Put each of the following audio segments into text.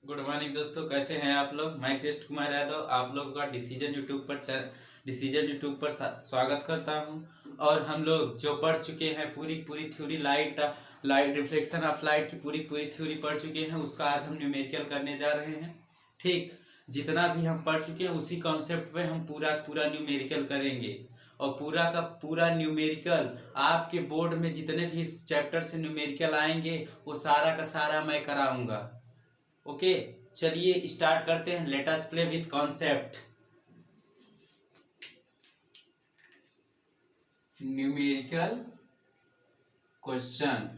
Good morning दोस्तों, कैसे हैं आप लोग। मैं कृष्ण कुमार यादव आप लोगों का डिसीजन यूट्यूब पर स्वागत करता हूं। और हम लोग जो पढ़ चुके हैं पूरी पूरी theory light reflection of light की पूरी पूरी थ्योरी पढ़ चुके हैं, उसका आज हम न्यूमेरिकल करने जा रहे हैं। ठीक, जितना भी हम पढ़ चुके हैं उसी कॉन्सेप्ट पे हम पूरा पूरा न्यूमेरिकल करेंगे। और पूरा का पूरा न्यूमेरिकल आपके बोर्ड में जितने भी इस चैप्टर से न्यूमेरिकल आएंगे वो सारा का सारा मैं कराऊंगा। ओके, चलिए स्टार्ट करते हैं। Let us play with concept. Numerical question,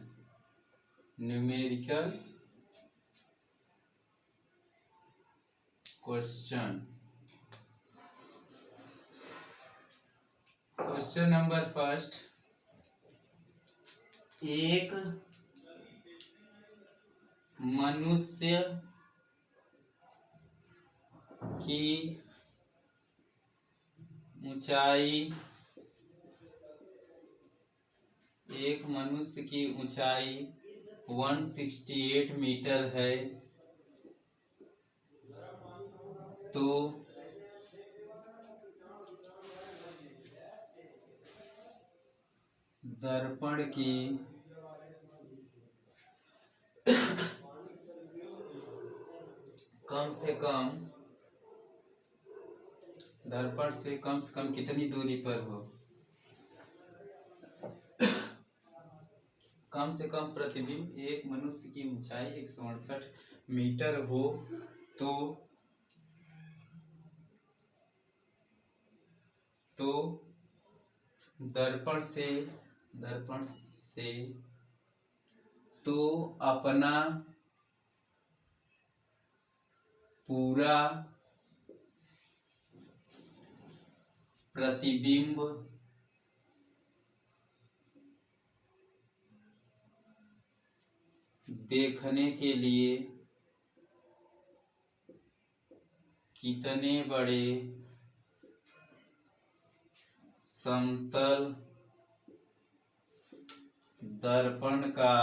numerical question. Question number first, एक मनुष्य की ऊंचाई, एक मनुष्य की ऊंचाई 168 मीटर है, तो दर्पण की कम से कम, दर्पण से कम कितनी दूरी पर हो, कम से कम प्रतिबिंब एक मनुष्य की ऊंचाई 168 मीटर हो, तो दर्पण से तो अपना पूरा प्रतिबिंब देखने के लिए कितने बड़े समतल दर्पण का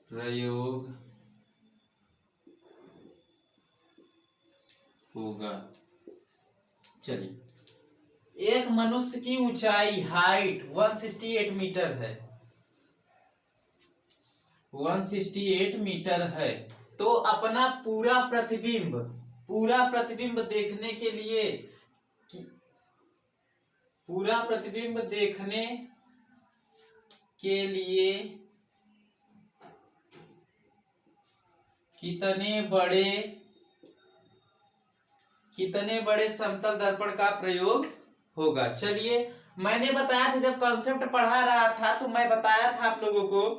प्रयोग होगा। चलिए, एक मनुष्य की ऊंचाई हाइट 168 मीटर है, 168 मीटर है, तो अपना पूरा प्रतिबिंब देखने के लिए, पूरा प्रतिबिंब देखने के लिए कितने बड़े समतल दर्पण का प्रयोग होगा। चलिए, मैंने बताया था जब कॉन्सेप्ट पढ़ा रहा था तो मैं बताया था आप लोगों को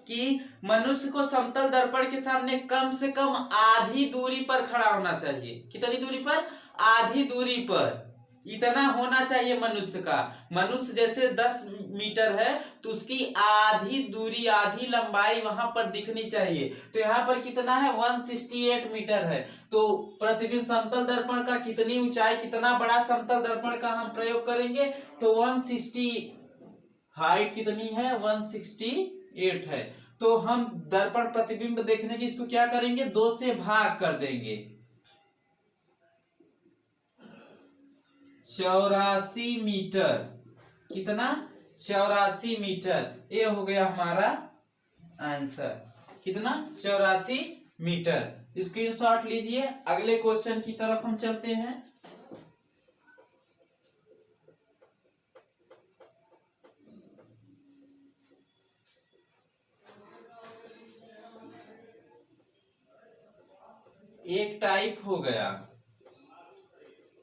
कि मनुष्य को समतल दर्पण के सामने कम से कम आधी दूरी पर खड़ा होना चाहिए। कितनी दूरी पर? आधी दूरी पर। इतना होना चाहिए मनुष्य का। मनुष्य जैसे 10 मीटर है तो उसकी आधी दूरी, आधी लंबाई वहां पर दिखनी चाहिए। तो यहाँ पर कितना है? 168 मीटर है। तो प्रतिबिंब समतल दर्पण का कितनी ऊंचाई, कितना बड़ा समतल दर्पण का हम प्रयोग करेंगे, तो 160, हाइट कितनी है? 168 है। तो हम दर्पण प्रतिबिंब देखने की इसको क्या करेंगे? 2 से भाग कर देंगे। 84 मीटर। कितना? 84 मीटर। ये हो गया हमारा आंसर। कितना? 84 मीटर। स्क्रीनशॉट लीजिए। अगले क्वेश्चन की तरफ हम चलते हैं। एक टाइप हो गया,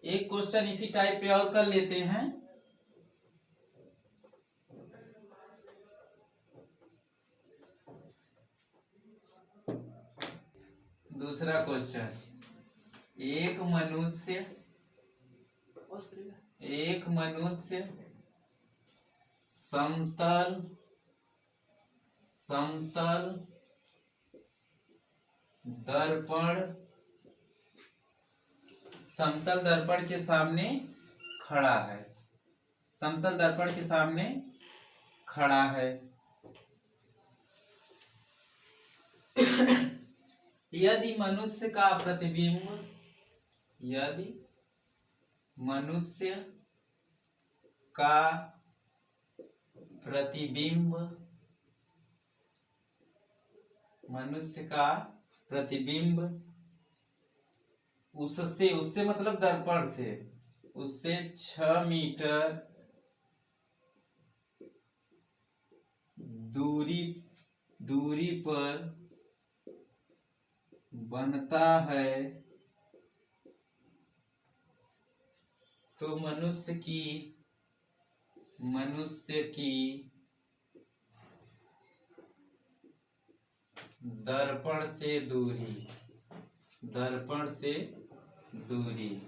एक क्वेश्चन इसी टाइप पे और कर लेते हैं। दूसरा क्वेश्चन, एक मनुष्य समतल दर्पण के सामने खड़ा है, समतल दर्पण के सामने खड़ा है। यदि मनुष्य का प्रतिबिंब, यदि मनुष्य का प्रतिबिंब, मनुष्य का प्रतिबिंब उससे, उससे मतलब दर्पण से, उससे 6 मीटर दूरी पर बनता है तो मनुष्य की दर्पण से दूरी, दर्पण से दूरी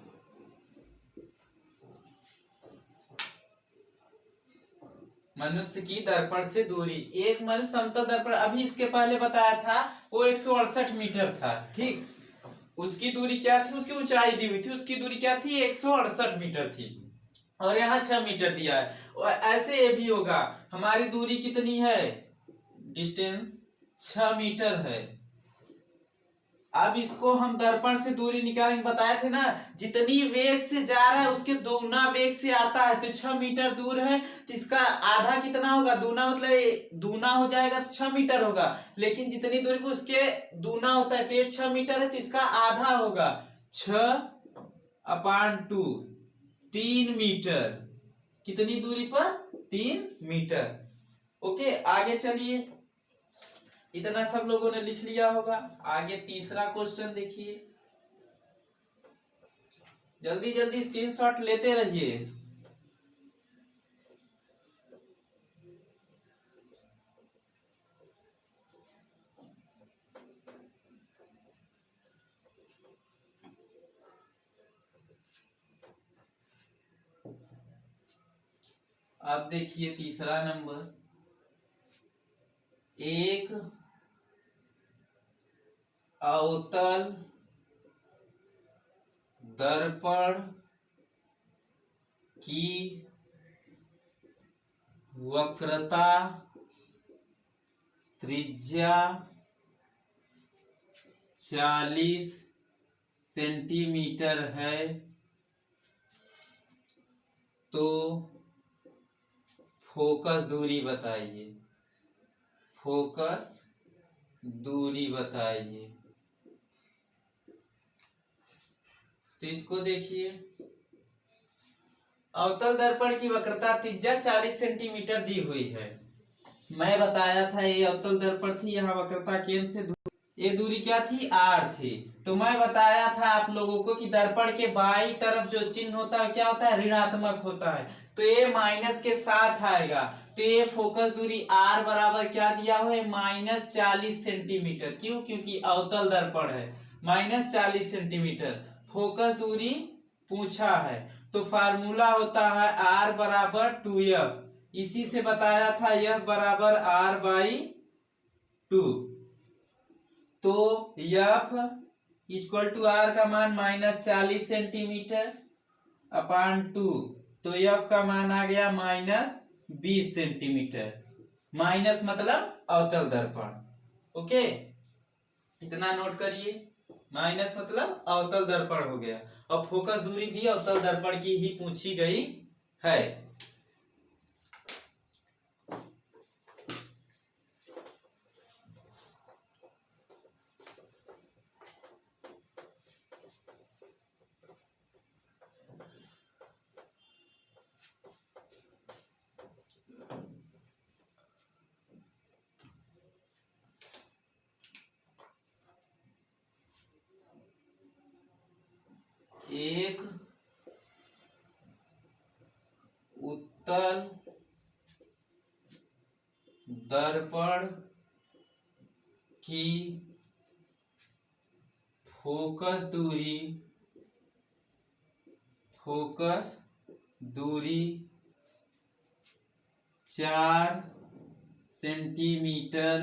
मनुष्य की दर्पण से दूरी, एक मनुष्य समतल दर्पण अभी इसके पहले बताया था वो 168 मीटर था, ठीक। उसकी दूरी क्या थी, उसकी ऊंचाई दी हुई थी, उसकी दूरी क्या थी 168 मीटर थी, और यहाँ 6 मीटर दिया है। और ऐसे ये भी होगा, हमारी दूरी कितनी है, डिस्टेंस 6 मीटर है। अब इसको हम दर्पण से दूरी निकालने बताए थे ना, जितनी वेग से जा रहा है उसके दूना वेग से आता है, तो 6 मीटर दूर है तो इसका आधा कितना होगा, दूना मतलब दूना हो जाएगा तो 6 मीटर होगा, लेकिन जितनी दूरी पर उसके दूना होता है तो ये 6 मीटर है तो इसका आधा होगा, 6/2, 3 मीटर। कितनी दूरी पर, 3 मीटर। ओके, आगे चलिए, इतना सब लोगों ने लिख लिया होगा। आगे तीसरा क्वेश्चन देखिए, जल्दी जल्दी स्क्रीनशॉट लेते रहिए। अब देखिए तीसरा नंबर, एक अवतल दर्पण की वक्रता त्रिज्या 40 सेंटीमीटर है तो फोकस दूरी बताइए, फोकस दूरी बताइए। तो इसको देखिए, अवतल दर्पण की वक्रता त्रिज्या 40 सेंटीमीटर दी हुई है। मैं बताया था ये अवतल दर्पण थी, यहाँ वक्रता केंद्र से ये दूरी क्या थी, r थी। तो मैं बताया था आप लोगों को कि दर्पण के बाईं तरफ जो चिन्ह होता है क्या होता है, ऋणात्मक होता है, तो ये माइनस के साथ आएगा, तो ये फोकस दूरी r बराबर क्या दिया हुआ है, -40 सेंटीमीटर। क्यों, क्योंकि अवतल दर्पण है, -40 सेंटीमीटर फोकस दूरी पूछा है, तो फार्मूला होता है r बराबर 2f, इसी से बताया था f बराबर r/2। तो f इक्वल टू r का मान -40 सेंटीमीटर अपान 2, तो f का मान आ गया -20 सेंटीमीटर। माइनस मतलब अवतल दर्पण, ओके, इतना नोट करिए, माइनस मतलब अवतल दर्पण हो गया, और फोकस दूरी भी अवतल दर्पण की ही पूछी गई है। एक उत्तल दर्पण की फोकस दूरी 4 सेंटीमीटर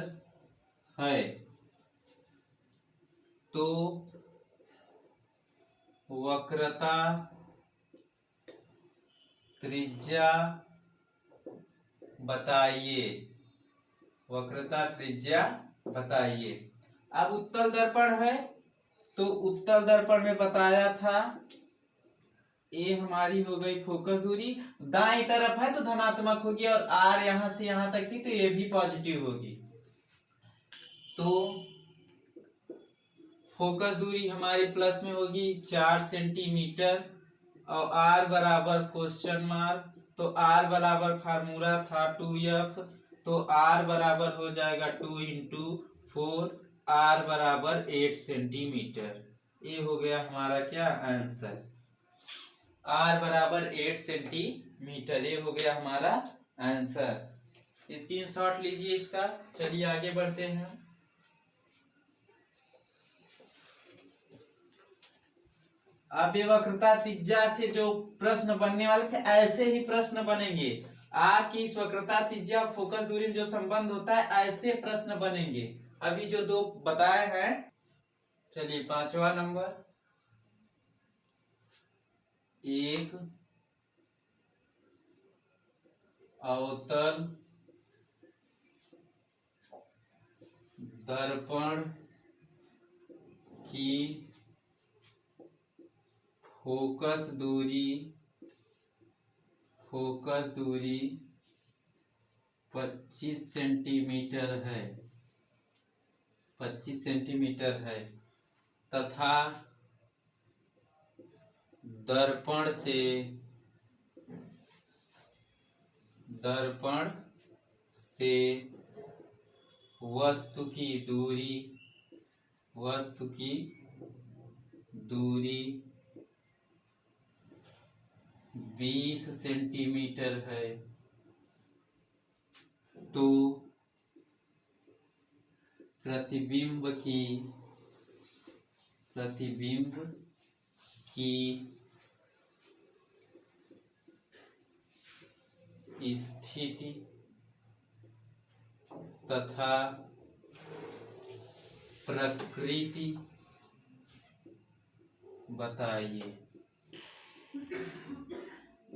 है तो वक्रता त्रिज्या बताइए, वक्रता त्रिज्या बताइए। अब उत्तल दर्पण है तो उत्तल दर्पण में बताया था ए हमारी हो गई फोकस दूरी, दाएं तरफ है तो धनात्मक होगी और आर यहां से यहां तक थी तो ये भी पॉजिटिव होगी। तो फोकस दूरी हमारी प्लस में होगी 4 सेंटीमीटर और आर बराबर क्वेश्चन मार्क, तो आर बराबर फार्मूला था 2f, तो आर बराबर हो जाएगा 2 इंटू 4, आर बराबर 8 सेंटीमीटर। ये हो गया हमारा क्या आंसर, आर बराबर 8 सेंटीमीटर, ये हो गया हमारा आंसर। स्क्रीनशॉट लीजिए इसका। चलिए आगे बढ़ते हैं। अब ये वक्रता त्रिज्या से जो प्रश्न बनने वाले थे ऐसे ही प्रश्न बनेंगे। आपकी इस वक्रता त्रिज्या फोकस दूरी में जो संबंध होता है ऐसे प्रश्न बनेंगे। अभी जो दो बताए हैं, चलिए 5वां नंबर, एक अवतल दर्पण की फोकस दूरी 25 सेंटीमीटर है, 25 सेंटीमीटर है तथा दर्पण से वस्तु की दूरी 20 सेंटीमीटर है, तो प्रतिबिंब की स्थिति तथा प्रकृति बताइए।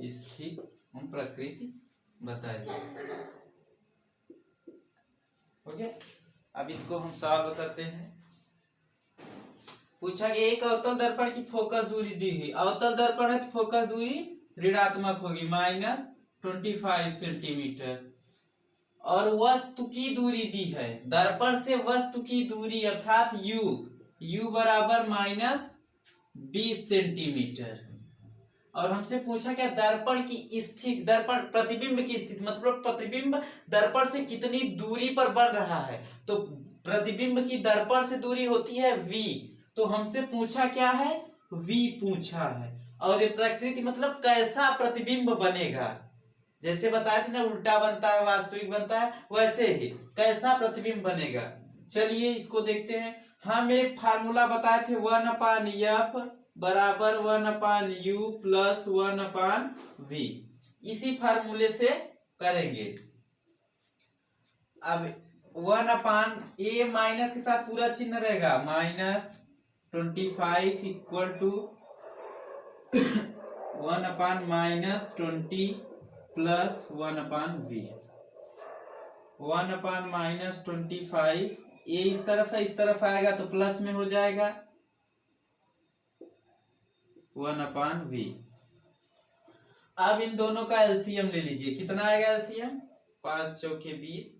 स्थिति हम प्रकृति बताइए। ओके, अब इसको हम सॉल्व करते हैं। पूछा कि एक अवतल दर्पण की फोकस दूरी दी हुई, अवतल दर्पण है तो फोकस दूरी ऋणात्मक होगी -25 सेंटीमीटर, और वस्तु की दूरी दी है, दर्पण से वस्तु की दूरी अर्थात u बराबर -20 सेंटीमीटर। और हमसे पूछा क्या दर्पण की स्थिति, दर्पण प्रतिबिंब की स्थिति मतलब प्रतिबिंब दर्पण से कितनी दूरी पर बन रहा है, तो प्रतिबिंब की दर्पण से दूरी होती है v, तो हमसे पूछा क्या है v पूछा है। और ये प्रकृति मतलब कैसा प्रतिबिंब बनेगा, जैसे बताया था ना उल्टा बनता है वास्तविक बनता है, वैसे ही कैसा प्रतिबिंब बनेगा। चलिए इसको देखते हैं। हम एक फार्मूला बताए थे 1/f बराबर 1/u प्लस 1/v, इसी फार्मूले से करेंगे। अब 1/a माइनस के साथ पूरा चिन्ह रहेगा, -25 इक्वल टू 1/-20 प्लस 1/v। 1/-25 ये इस तरफ है, इस तरफ आएगा तो प्लस में हो जाएगा 1/v। अब इन दोनों का एलसीएम ले लीजिए, कितना आएगा एलसीएम, 5 चौके 20,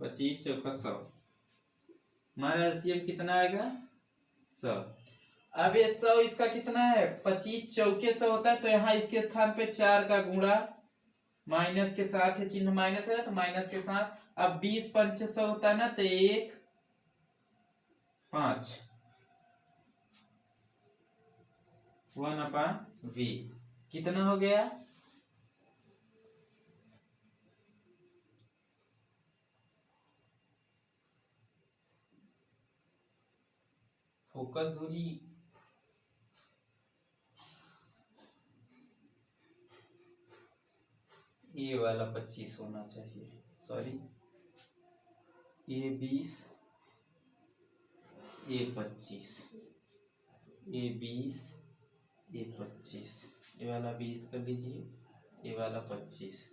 पच्चीस चौका 100, हमारा एलसीएम कितना आएगा 100। अब ये 100 इसका कितना है, 25 चौके 100 होता है, तो यहाँ इसके स्थान पे 4 का गुणा, माइनस के साथ है, चिन्ह माइनस है तो माइनस के साथ। अब 20 पंच 100 होता है ना, तो 1 5 1/v कितना हो गया, फोकस दूरी ये वाला 25 होना चाहिए, सॉरी ये 20 ये 25, ये 20, ये 25, ये वाला 20 कर लीजिए, ये वाला 25।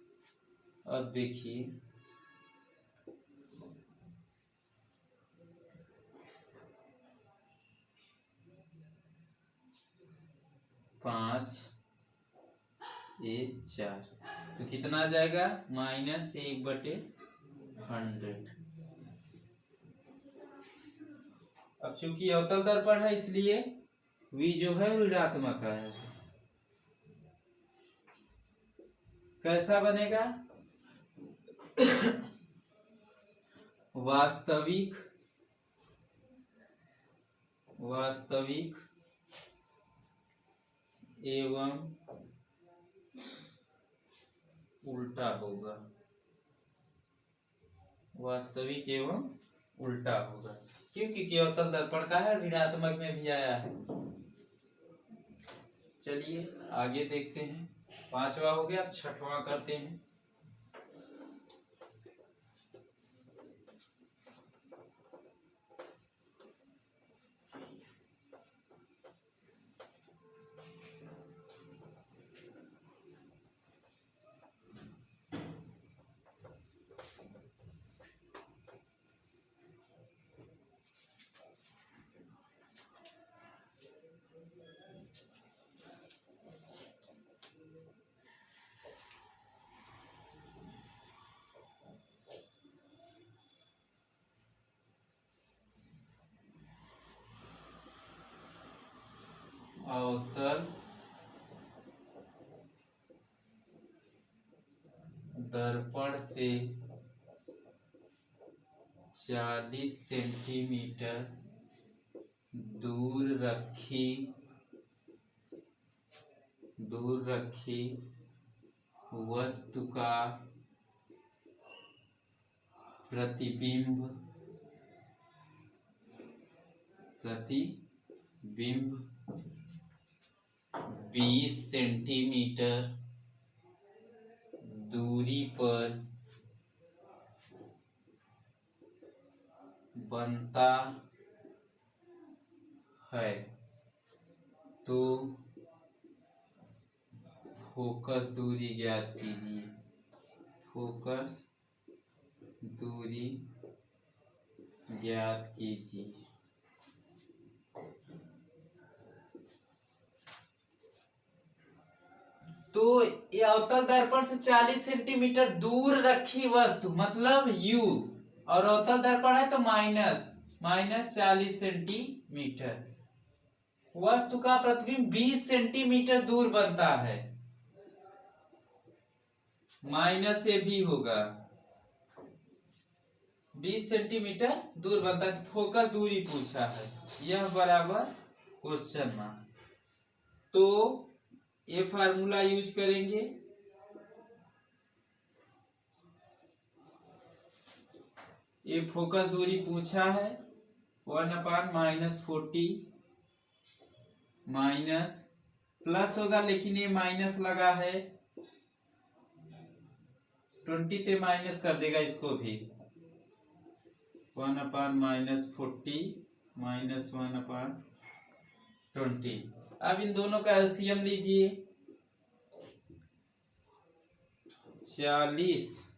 अब देखिए 5, ये 4, तो कितना आ जाएगा -1/100। अब चूंकि अवतल दर्पण है इसलिए v जो है ऋणात्मक है। कैसा बनेगा? वास्तविक एवं उल्टा होगा। वास्तविक एवं उल्टा होगा क्योंकि अवतल दर्पण का है, ऋणात्मक में भी आया है। चलिए आगे देखते हैं। 5वां हो गया, अब 6वां करते हैं। अवतल दर्पण से 40 सेंटीमीटर दूर रखी वस्तु का प्रतिबिंब 20 सेंटीमीटर दूरी पर बनता है तो फोकस दूरी ज्ञात कीजिए। फोकस दूरी ज्ञात कीजिए। तो ये अवतल दर्पण से 40 सेंटीमीटर दूर रखी वस्तु मतलब u, और अवतल दर्पण है तो -40 सेंटीमीटर। वस्तु का प्रतिबिंब 20 सेंटीमीटर दूर बनता है। माइनस से भी होगा, 20 सेंटीमीटर दूर बनता है। तो फोकस दूरी पूछा है, यह बराबर क्वेश्चन मार्क। तो ये फार्मूला यूज करेंगे। ये फोकस दूरी पूछा है 1/-40 माइनस प्लस होगा, लेकिन ये माइनस लगा है 20 तो माइनस कर देगा इसको भी। 1/-40 माइनस 1/20। अब इन दोनों का एलसीएम लीजिए। 40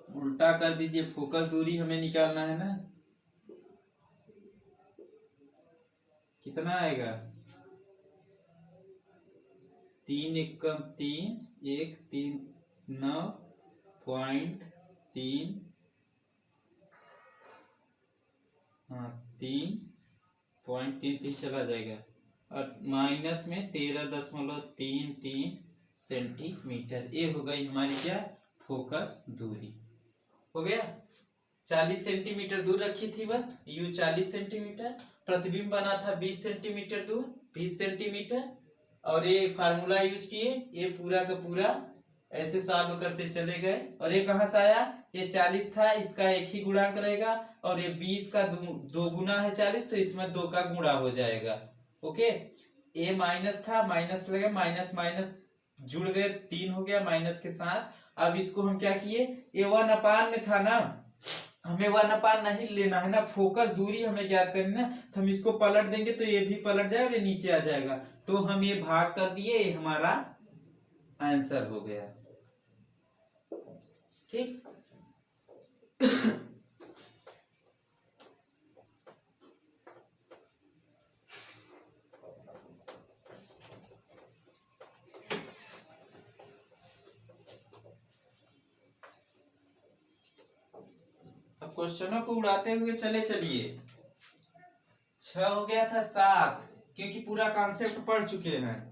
उल्टा कर दीजिए, फोकस दूरी हमें निकालना है ना। कितना आएगा? 3 एकम 3, 1 3 9.3, हाँ 3.33 चला जाएगा, और माइनस में 13.33 सेंटीमीटर। ये हो गई हमारी क्या? फोकस दूरी। हो गया। 40 सेंटीमीटर दूर रखी थी वस्तु u 40 सेंटीमीटर, प्रतिबिंब बना था 20 सेंटीमीटर दूर, 20 सेंटीमीटर, और ये फार्मूला यूज किए। ये पूरा का पूरा ऐसे सॉल्व करते चले गए। और ये कहाँ से आया? ये 40 था, इसका एक ही गुणांक रहेगा, और ये 20 का दो गुना है 40, तो इसमें 2 का गुणा हो जाएगा। ओके, ए माइनस था, माइनस लगे, माइनस माइनस जुड़ गए, 3 हो गया माइनस के साथ। अब इसको हम क्या किए, ए 1 में था ना, हमें 1 नहीं लेना है ना, फोकस दूरी हमें ज्ञात करनी ना, तो हम इसको पलट देंगे तो ये भी पलट जाएगा और ये नीचे आ जाएगा, तो हम ये भाग कर दिए, ये हमारा आंसर हो गया। ठीक। अब क्वेश्चनों को उड़ाते हुए चले चलिए। 6 हो गया था 7, क्योंकि पूरा कॉन्सेप्ट पढ़ चुके हैं।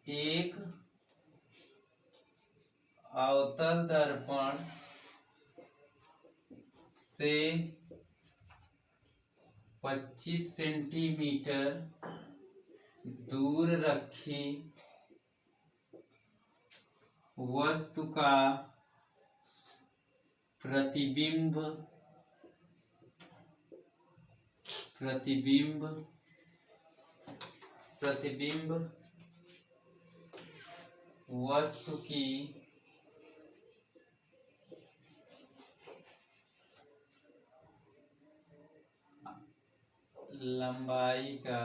एक अवतल दर्पण से 25 सेंटीमीटर दूर रखी वस्तु का प्रतिबिंब वस्तु की लंबाई का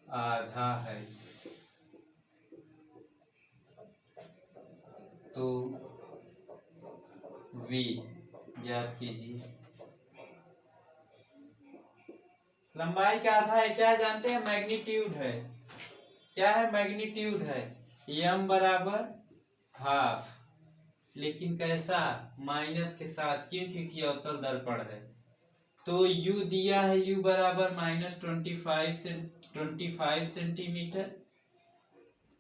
आधा है, तो v ज्ञात कीजिए। लंबाई का आधा है, क्या जानते हैं, मैग्नीट्यूड है। क्या है, मैग्नीट्यूड है। m बराबर हाफ, लेकिन कैसा, माइनस के साथ, क्यों, क्योंकि अवतल दर्पण है। तो u दिया है, u बराबर -25 सेंटीमीटर।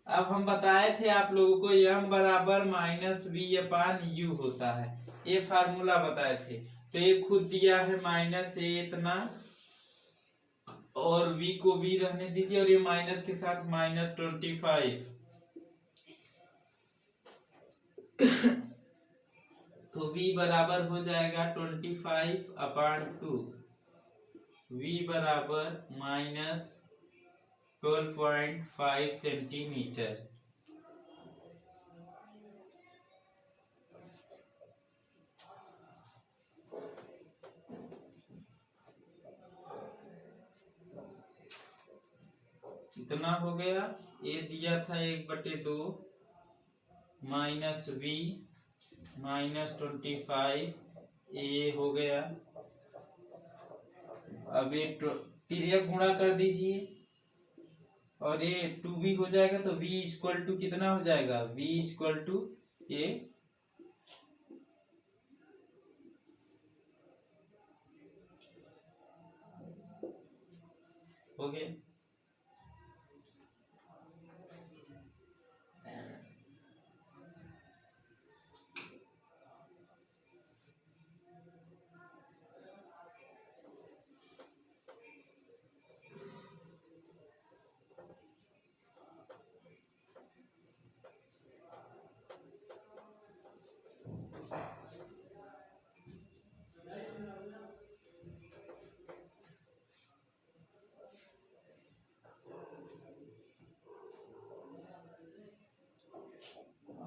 अब हम बताए थे आप लोगों को m बराबर -v/u होता है, ये फार्मूला बताए थे। तो ये खुद दिया है -a इतना, और v को v रहने दीजिए, और ये माइनस के साथ -25, तो v बराबर हो जाएगा 25/2, v बराबर -12.5 सेंटीमीटर। इतना हो गया। ए दिया था 1/2 -v -25, ए हो गया। अब ये तिर्यक गुणा कर दीजिए, और ये 2v हो जाएगा, तो v इक्वल टू कितना हो जाएगा, v इक्वल टू ये हो गया।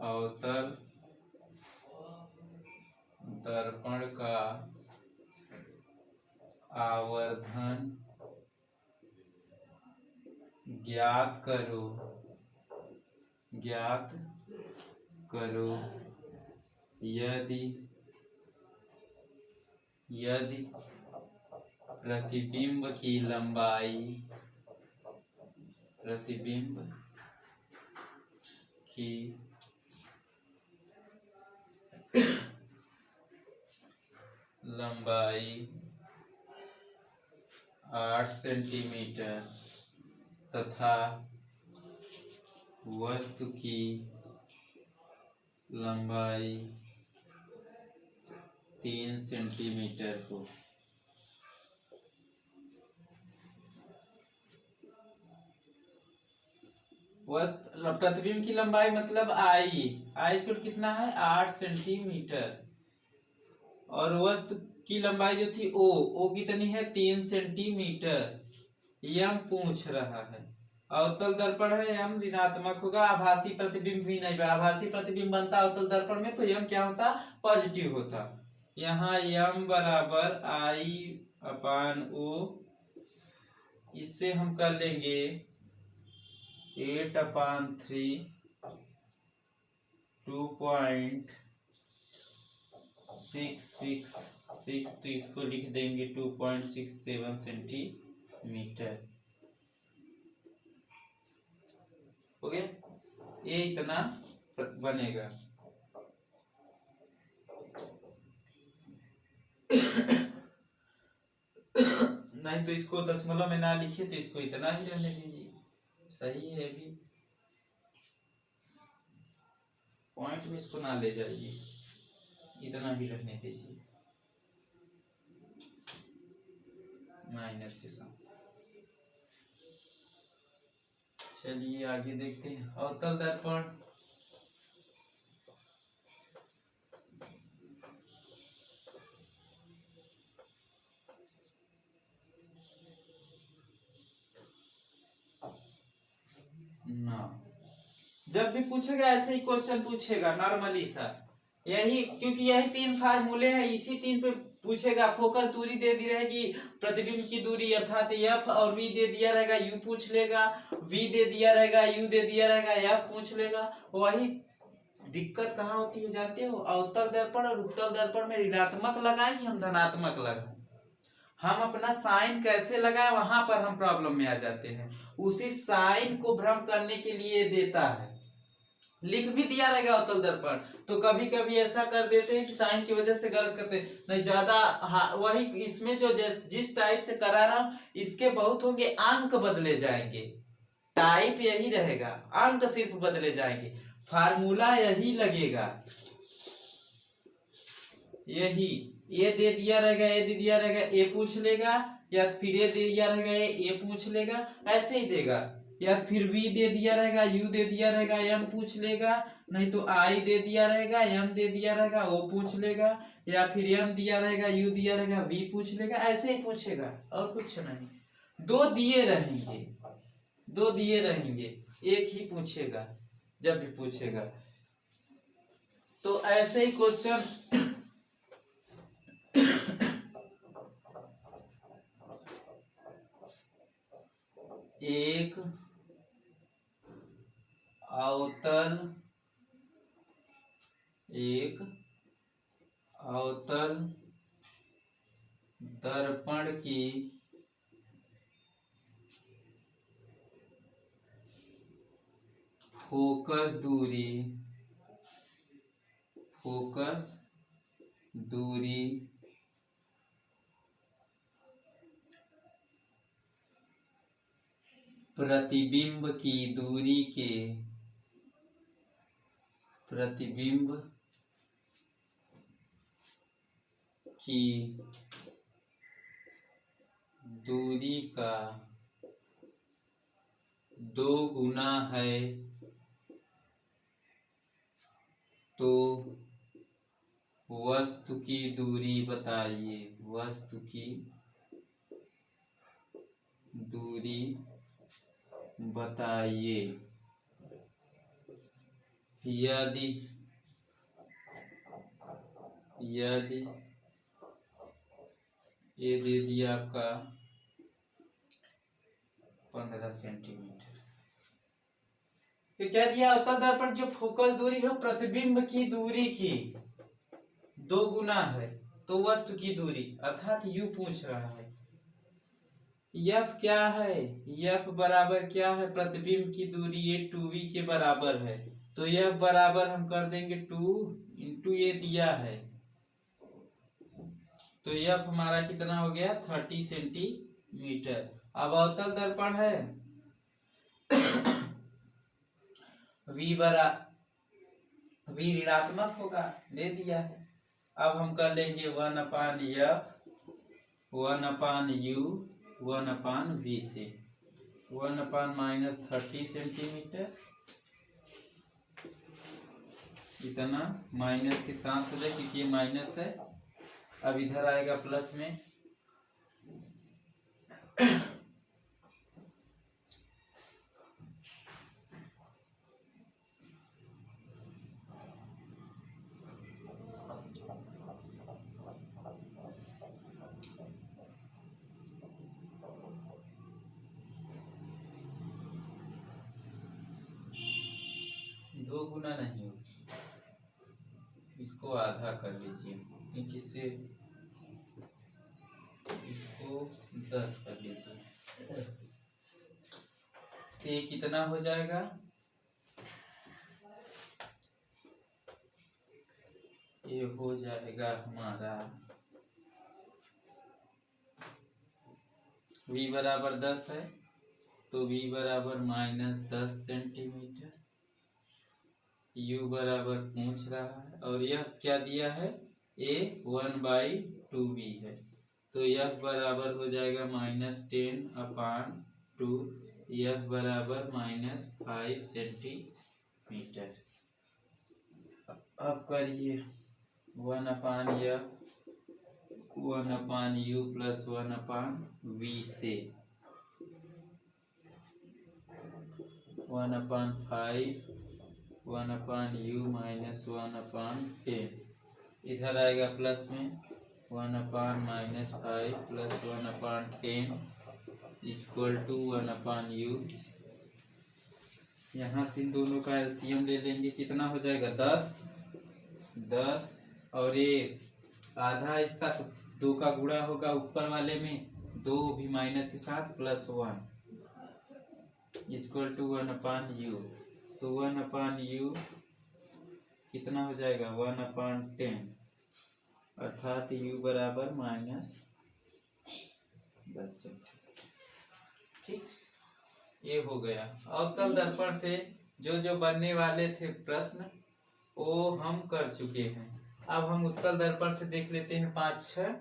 अवतल दर्पण का आवर्धन ज्ञात करो यदि प्रतिबिंब की लंबाई 8 सेंटीमीटर तथा वस्तु की लंबाई 3 सेंटीमीटर हो। वस्तु प्रतिबिंब की लंबाई मतलब आई स्क्वायर कितना है 8 सेंटीमीटर, और वस्तु की लंबाई जो थी ओ कितनी है 3 सेंटीमीटर। यम पूछ रहा है। अवतल दर्पण है यम ऋणात्मक होगा, आभासी प्रतिबिंब भी नहीं, आभासी प्रतिबिंब बनता अवतल दर्पण में तो यम क्या होता पॉजिटिव होता। यहाँ यम बराबर आई अपान ओ, इससे हम कर लेंगे 8/3 2.666, तो इसको लिख देंगे 2.67 सेंटीमीटर। हो गया, ये इतना बनेगा। नहीं तो इसको दशमलव में ना लिखे तो इसको इतना ही रहने दीजिए, सही है। अभी पॉइंट में इसको ना ले जाइए, इतना ही रहने दीजिए माइनस के साथ। चलिए आगे देखते हैं। अवतल दर्पण ना, जब भी पूछेगा ऐसे ही क्वेश्चन पूछेगा नॉर्मली सा, यही क्योंकि यही 3 फार्मूले हैं, इसी 3 पे पूछेगा। फोकस दूरी दे दी रहेगी, प्रतिबिंब की दूरी अर्थात एफ और वी दे दिया रहेगा, यू पूछ लेगा, वी दे दिया रहेगा, यू दे दिया रहेगा, एफ पूछ लेगा। वही दिक्कत कहाँ होती है जानते हो, अवतल दर्पण और उत्तल दर्पण में ऋणात्मक लगाए कि हम धनात्मक लगाए, हम अपना साइन कैसे लगाए वहां पर हम प्रॉब्लम में आ जाते हैं। उसी साइन को भ्रम करने के लिए देता है, लिख भी दिया रहेगा अवतल दर्पण, तो कभी कभी ऐसा कर देते हैं कि साइन की वजह से गलत करते हैं। नहीं ज्यादा वही इसमें जो जिस टाइप से करा रहा हूं इसके बहुत होंगे, अंक बदले जाएंगे, टाइप यही रहेगा, अंक सिर्फ बदले जाएंगे, फार्मूला यही लगेगा, यही ए दे दिया रहेगा, ए दे दिया रहेगा, ए पूछ लेगा, या फिर ए दे दिया रहेगा, ए पूछ लेगा, ऐसे ही देगा, या फिर वी दे दिया रहेगा, यू दे दिया रहेगा, एम पूछ लेगा, नहीं तो आई दे दिया रहेगा, एम दे दिया रहेगा, ओ पूछ लेगा, या फिर एम दिया रहेगा, यू दिया रहेगा, वी पूछ लेगा, ऐसे ही पूछेगा और कुछ नहीं। दो दिए रहेंगे, दो दिए रहेंगे, एक ही पूछेगा जब भी पूछेगा। तो ऐसे ही क्वेश्चन एक अवतल दर्पण की फोकस दूरी प्रतिबिंब की दूरी का 2 गुना है तो वस्तु की दूरी बताइए, वस्तु की दूरी बताइए। यदि ये दे दिया आपका 15 सेंटीमीटर, क्या दिया अवतल दर्पण जो फोकस दूरी है प्रतिबिंब की दूरी की 2 गुना है तो वस्तु की दूरी अर्थात यू पूछ रहा है। यफ क्या है, यफ बराबर क्या है, प्रतिबिंब की दूरी ये 2v के बराबर है, तो यह बराबर हम कर देंगे 2 इंटू ये दिया है, तो यफ हमारा कितना हो गया 30 सेंटीमीटर। अब अवतल दर्पण है v ऋणात्मक होगा, दे दिया है। अब हम कर लेंगे 1/f 1/u 1/v से, 1/-30 सेंटीमीटर, इतना माइनस के साथ हो जाए क्योंकि ये माइनस है। अब इधर आएगा प्लस में, दो गुना नहीं हो, इसको आधा कर लीजिए क्योंकि इससे इसको 10 कर लीजिए, तो ये कितना हो जाएगा, ये हो जाएगा हमारा v बराबर 10 है तो v बराबर -10 सेंटीमीटर, u बराबर पूछ रहा है और यह क्या दिया है, a 1/2b है, तो यह बराबर हो जाएगा -10/2, यह बराबर -5 सेंटीमीटर। अब करिए 1/f 1/u + 1/v से 1/5 1/u - 1/10, इधर आएगा प्लस में 1/-5 + 1/10 = 1/u। यहाँ से इन दोनों का एलसीएम ले लेंगे, कितना हो जाएगा 10 और ये आधा इसका तो 2 का गुणा होगा ऊपर वाले में, 2 भी माइनस के साथ +1 = 1/u, तो 1/u कितना हो जाएगा 1/10, अर्थात u बराबर -10। ठीक, ये हो गया। अवतल दर्पण से जो बनने वाले थे प्रश्न वो हम कर चुके हैं। अब हम उत्तल दर्पण से देख लेते हैं 5-6।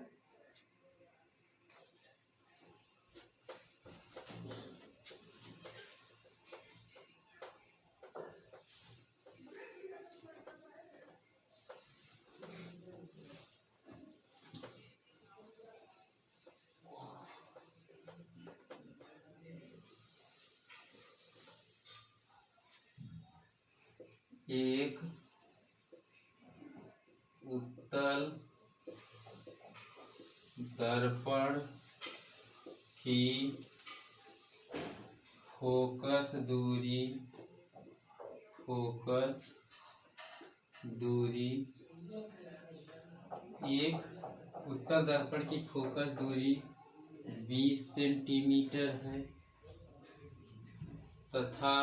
एक उत्तल दर्पण की फोकस दूरी एक उत्तल दर्पण की फोकस दूरी 20 सेंटीमीटर है तथा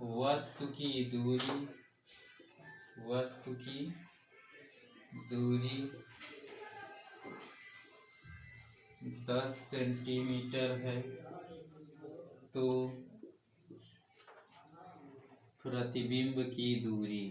वस्तु की दूरी 10 सेंटीमीटर है, तो प्रतिबिंब की दूरी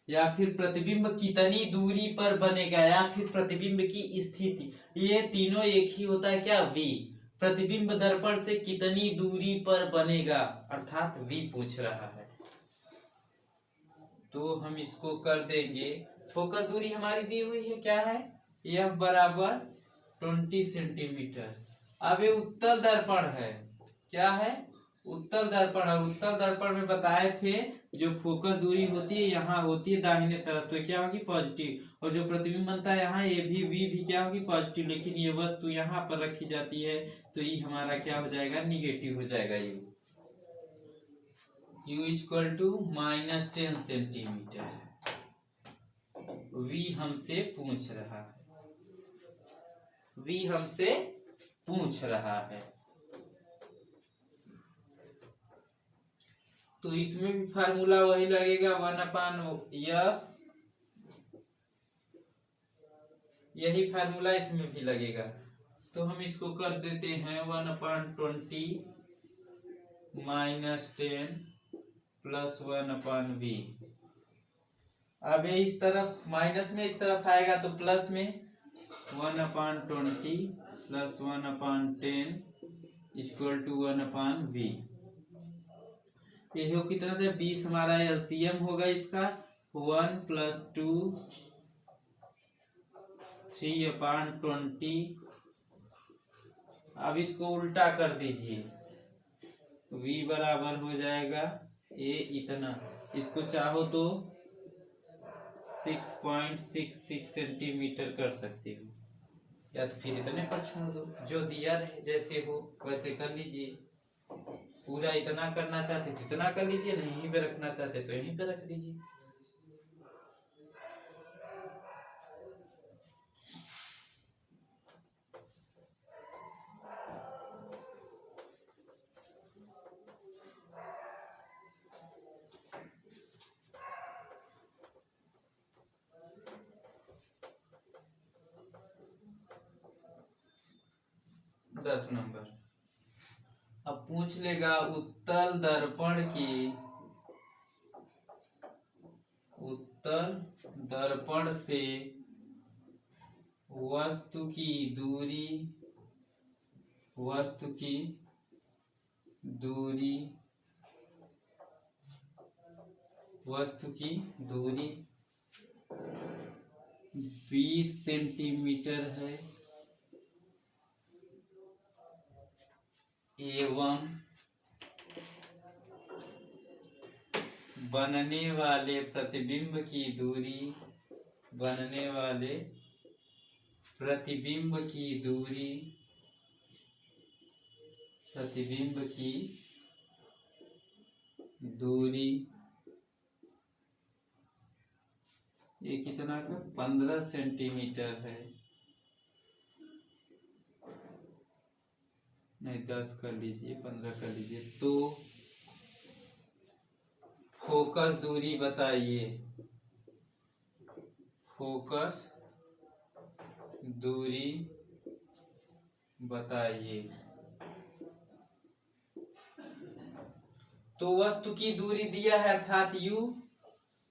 या फिर प्रतिबिंब कितनी दूरी पर बनेगा या फिर प्रतिबिंब की स्थिति, ये तीनों एक ही होता है क्या, v। प्रतिबिंब दर्पण से कितनी दूरी पर बनेगा अर्थात v पूछ रहा है, तो हम इसको कर देंगे। फोकस दूरी हमारी दी हुई है क्या है, f बराबर 20 सेंटीमीटर। अब ये उत्तल दर्पण है, क्या है, उत्तल दर्पण। और उत्तल दर्पण में बताए थे जो फोकस दूरी होती है यहाँ होती है दाहिने तरफ, तो क्या होगी पॉजिटिव, और जो प्रतिबिंब बनता है यहाँ ये भी क्या होगी पॉजिटिव, लेकिन ये वस्तु यहाँ पर रखी जाती है तो ये हमारा क्या हो जाएगा, निगेटिव हो जाएगा। u = -10 centimetre. v हमसे पूछ रहा है, तो इसमें भी फार्मूला वही लगेगा 1/f, यही फार्मूला इसमें भी लगेगा। तो हम इसको कर देते हैं 1/20 - 10 + 1/v अब ये इस तरफ माइनस में इस तरफ आएगा तो प्लस में 1/20 प्लस 1/10 इक्वल टू 1/v। ये हो कितना था 20 हमारा एलसीएम होगा इसका 1 + 2 3/20। अब इसको उल्टा कर दीजिए, v बराबर हो जाएगा ए इतना, इसको चाहो तो 6.66 सेंटीमीटर कर सकते हो, या तो फिर इतने पर छोड़ दो, जो दिया रहे जैसे हो वैसे कर लीजिए। पूरा इतना करना चाहते तो इतना कर लीजिए, नहीं यहीं पे रखना चाहते तो यहीं पे रख दीजिए। दस नंबर अब पूछ लेगा उत्तल दर्पण से वस्तु की दूरी 20 सेंटीमीटर है एवं बनने वाले प्रतिबिंब की दूरी 15 सेंटीमीटर है, नहीं 10 कर लीजिए 15 कर लीजिए, तो फोकस दूरी बताइए। तो वस्तु की दूरी दिया है अर्थात u,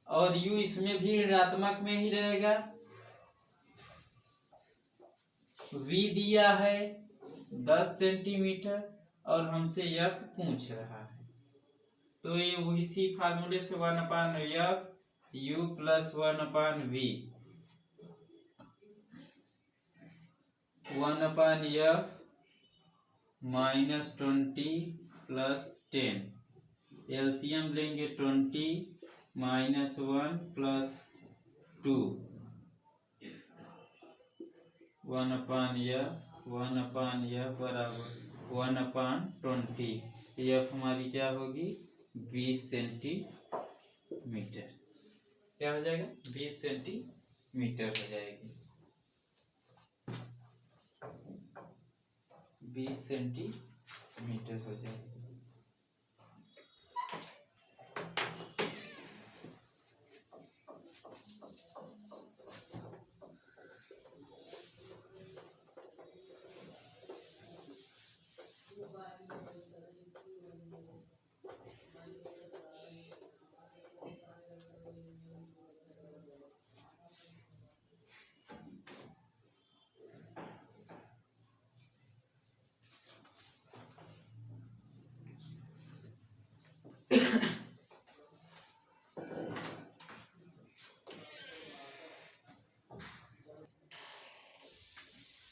और u इसमें भी ऋणात्मक में ही रहेगा। v दिया है 10 सेंटीमीटर और हमसे f पूछ रहा है, तो ये इसी फार्मूले से 1/f u + 1/v 1/f -20 + 10 LCM लेंगे 20 - 1 + 2 1/f बराबर 1/20। एफ हमारी क्या होगी 20 सेंटीमीटर। क्या हो जाएगा 20 सेंटीमीटर हो जाएगी, 20 सेंटीमीटर हो जाएगी।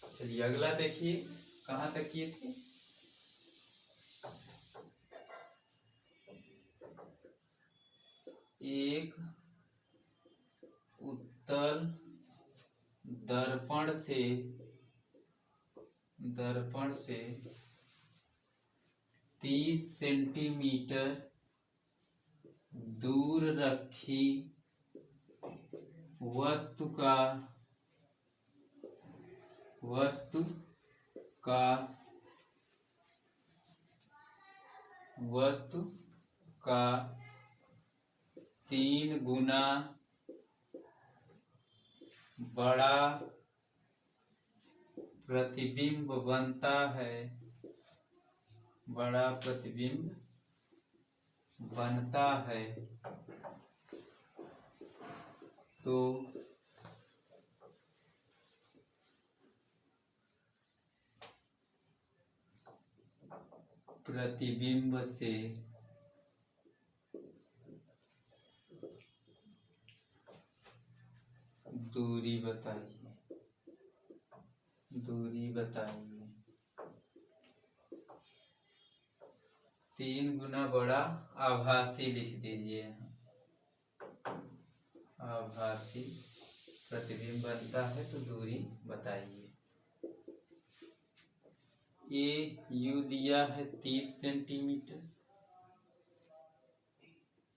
चलिए अगला देखिए, कहाँ तक किए थे। एक उत्तल दर्पण से 30 सेंटीमीटर दूर रखी वस्तु का 3 गुना बड़ा प्रतिबिंब बनता है, तो प्रतिबिंब से दूरी बताइए, दूरी बताइए। 3 गुना बड़ा आभासी लिख दीजिए। आभासी प्रतिबिंब बनता है तो दूरी बताइए। ये यू दिया है 30 सेंटीमीटर,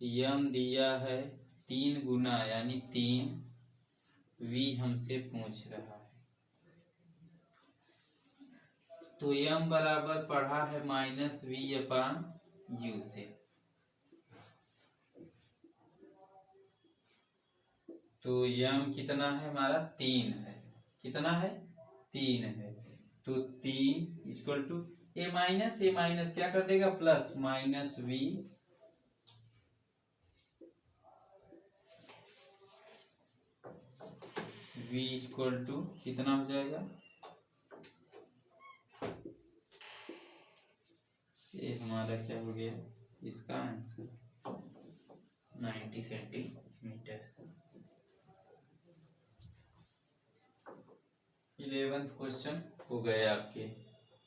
यम दिया है 3 गुना यानी 3, वी हमसे पूछ रहा है तो यम बराबर पढ़ा है -v/u से। तो यम कितना है हमारा 3 है, कितना है 3 है। तो 3 इक्वल टू ए माइनस क्या कर देगा plus -v v equal to कितना हो जाएगा, ये हमारा क्या हो गया इसका आंसर 90 सेंटीमीटर। 11th क्वेश्चन हो गए आपके।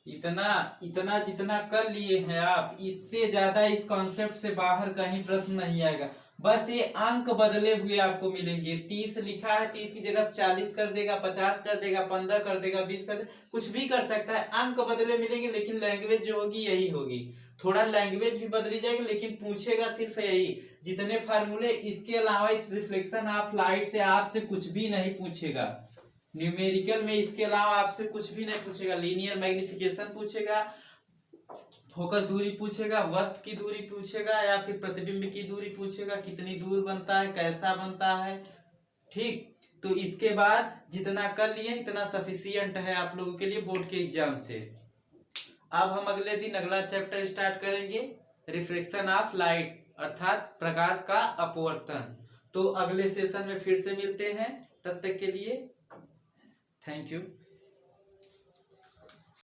इतना इतना जितना कर लिए हैं आप, इससे ज्यादा इस कॉन्सेप्ट से बाहर कहीं प्रश्न नहीं आएगा। बस ये अंक बदले हुए आपको मिलेंगे। 30 लिखा है, 30 की जगह 40 कर देगा, 50 कर देगा, 15 कर देगा, 20 कर देगा, कुछ भी कर सकता है। अंक बदले मिलेंगे लेकिन लैंग्वेज जो होगी यही होगी। थोड़ा लैंग्वेज भी बदली जाएगी लेकिन पूछेगा सिर्फ यही, जितने फार्मूले। इसके अलावा इस रिफ्लेक्शन ऑफ लाइट से आपसे कुछ भी नहीं पूछेगा। न्यूमेरिकल में इसके अलावा आपसे कुछ भी नहीं पूछेगा। लीनियर मैग्निफिकेशन पूछेगा, फोकस दूरी पूछेगा, वस्तु की दूरी पूछेगा, या फिर प्रतिबिंब की दूरी पूछेगा, कितनी दूर बनता है, कैसा बनता है। ठीक, तो इसके बाद जितना कर लिए इतना सफिशियंट है आप लोगों के लिए बोर्ड के एग्जाम से। अब हम अगले दिन अगला चैप्टर स्टार्ट करेंगे, रिफ्लेक्शन ऑफ लाइट अर्थात प्रकाश का अपवर्तन। तो अगले सेशन में फिर से मिलते हैं, तब तक के लिए थैंक यू।